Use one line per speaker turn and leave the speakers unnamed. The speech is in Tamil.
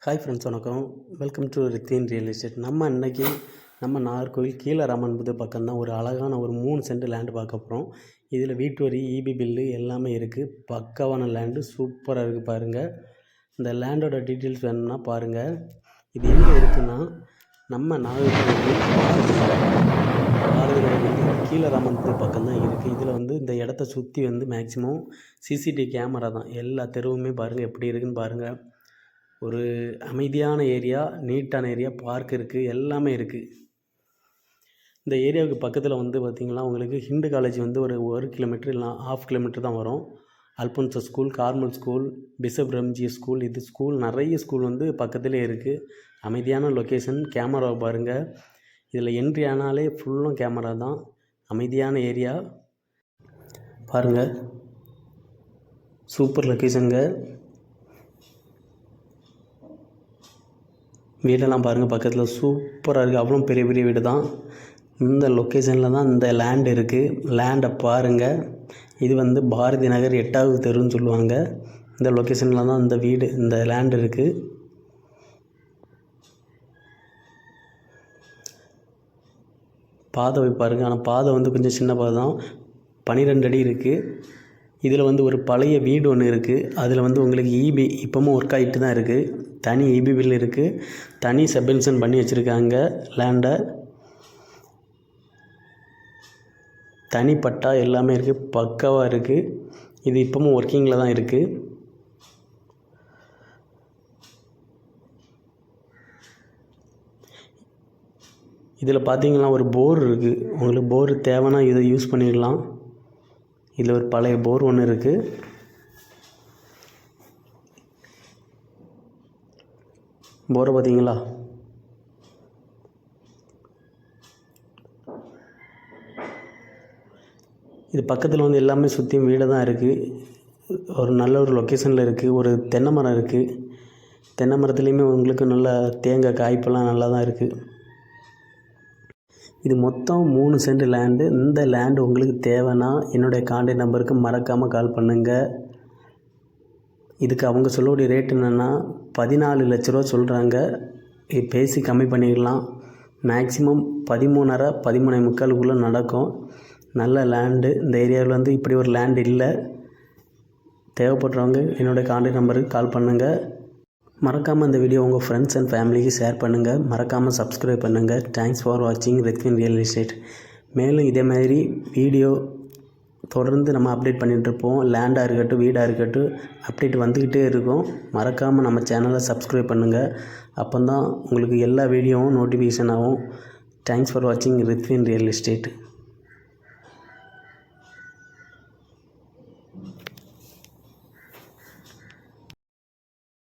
ஹாய் ஃப்ரெண்ட்ஸ், வணக்கம். Welcome to Rithvin real estate. நம்ம இன்றைக்கி நம்ம நாகர்கோவில் கீழராமன்புது பக்கம் தான் ஒரு அழகான ஒரு 3 சென்ட் லேண்டு பார்க்க போகிறோம். இதில் வீட்டு வரி, இபி பில்லு எல்லாமே இருக்குது. பக்காவான லேண்டு, சூப்பராக இருக்குது பாருங்கள். இந்த லேண்டோட டீட்டெயில்ஸ் வேணும்னா பாருங்கள். இது எங்கே இருக்குன்னா நம்ம நாகர்கோவில் கீழராமன்புது பக்கம் தான் இருக்குது. இதில் இந்த இடத்த சுற்றி மேக்ஸிமம் சிசிடிவி கேமரா தான். எல்லா தெருவுமே பாருங்கள் எப்படி இருக்குதுன்னு பாருங்கள். ஒரு அமைதியான ஏரியா, நீட்டான ஏரியா, பார்க் இருக்குது, எல்லாமே இருக்குது. இந்த ஏரியாவுக்கு பக்கத்தில் பார்த்திங்கன்னா உங்களுக்கு ஹிந்து காலேஜ் ஒரு 1 கிலோமீட்டர் இல்லை 1/2 கிலோமீட்டர் தான் வரும். Alphonsa school, Carmel school, bishop Ramji school, இது ஸ்கூல் நிறைய ஸ்கூல் பக்கத்துலேயே இருக்குது. அமைதியான லொக்கேஷன். கேமராவை பாருங்கள். இதில் என்ட்ரி ஆனாலே ஃபுல்லும் கேமரா தான். அமைதியான ஏரியா பாருங்கள். சூப்பர் லொக்கேஷனுங்க. வீடெல்லாம் பாருங்கள், பக்கத்தில் சூப்பராக இருக்குது. அவ்வளோ பெரிய பெரிய வீடு தான். இந்த லொக்கேஷனில் தான் இந்த லேண்ட் இருக்குது. லேண்டை பாருங்கள். இது பாரதி நகர் 8வது தெருன்னு சொல்லுவாங்க. இந்த லொக்கேஷனில் தான் இந்த வீடு, இந்த லேண்ட் இருக்குது. பாதை பாருங்கள். ஆனால் பாதை கொஞ்சம் சின்ன பாதை தான். 12 அடி இருக்குது. இதில் ஒரு பழைய வீடு ஒன்று இருக்குது. அதில் உங்களுக்கு இபி இப்போவும் ஒர்க் ஆகிட்டு தான் இருக்குது. தனி இபி பில் இருக்குது. தனி சப்மென்ஷன் பண்ணி வச்சுருக்காங்க. லேண்டை தனி பட்டா எல்லாமே இருக்குது. பக்காவாக இருக்குது. இது இப்போவும் ஒர்க்கிங்கில் தான் இருக்குது. இதில் பார்த்தீங்கன்னா ஒரு போர் இருக்குது. உங்களுக்கு போர் தேவைன்னா இதை யூஸ் பண்ணிடலாம். இதில் ஒரு பழைய போர் ஒன்று இருக்குது. போரை பார்த்தீங்களா? இது பக்கத்தில் எல்லாமே சுற்றியும் வீடு தான் இருக்குது. ஒரு நல்ல ஒரு லொக்கேஷனில் இருக்குது. ஒரு தென்னை மரம் இருக்குது. தென்னை மரத்துலேயுமே உங்களுக்கு நல்ல தேங்காய் காய்ப்பெல்லாம் நல்லா தான் இருக்குது. இது மொத்தம் 3 சென்ட் லேண்டு. இந்த லேண்டு உங்களுக்கு தேவைன்னா என்னுடைய கான்டாக்ட் நம்பருக்கு மறக்காமல் கால் பண்ணுங்கள். இதுக்கு அவங்க சொல்லக்கூடிய ரேட் என்னென்னா 14 லட்ச ரூபா சொல்கிறாங்க. இது பேசி கம்மி பண்ணிடலாம். மேக்ஸிமம் 13.5 13.75 நடக்கும். நல்ல லேண்டு. இந்த ஏரியாவில் இப்படி ஒரு லேண்டு இல்லை. தேவைப்படுறவங்க என்னுடைய கான்டாக்ட் நம்பருக்கு கால் பண்ணுங்கள். மறக்காமல் இந்த வீடியோ உங்கள் ஃப்ரெண்ட்ஸ் அண்ட் ஃபேமிலிக்கு ஷேர் பண்ணுங்கள். மறக்காமல் சப்ஸ்கிரைப் பண்ணுங்கள். தேங்க்ஸ் ஃபார் வாட்சிங் ரித்வின் ரியல் எஸ்டேட். மேலும் இதே மாதிரி வீடியோ தொடர்ந்து நம்ம அப்டேட் பண்ணிகிட்ருப்போம். லேண்டாக இருக்கட்டும், வீடாக இருக்கட்டும், அப்டேட் வந்துக்கிட்டே இருக்கும். மறக்காமல் நம்ம சேனலை சப்ஸ்கிரைப் பண்ணுங்கள். அப்போ தான் உங்களுக்கு எல்லா வீடியோவும் நோட்டிஃபிகேஷன் ஆகும். தேங்க்ஸ் ஃபார் வாட்சிங் ரித்வின் ரியல் எஸ்டேட்.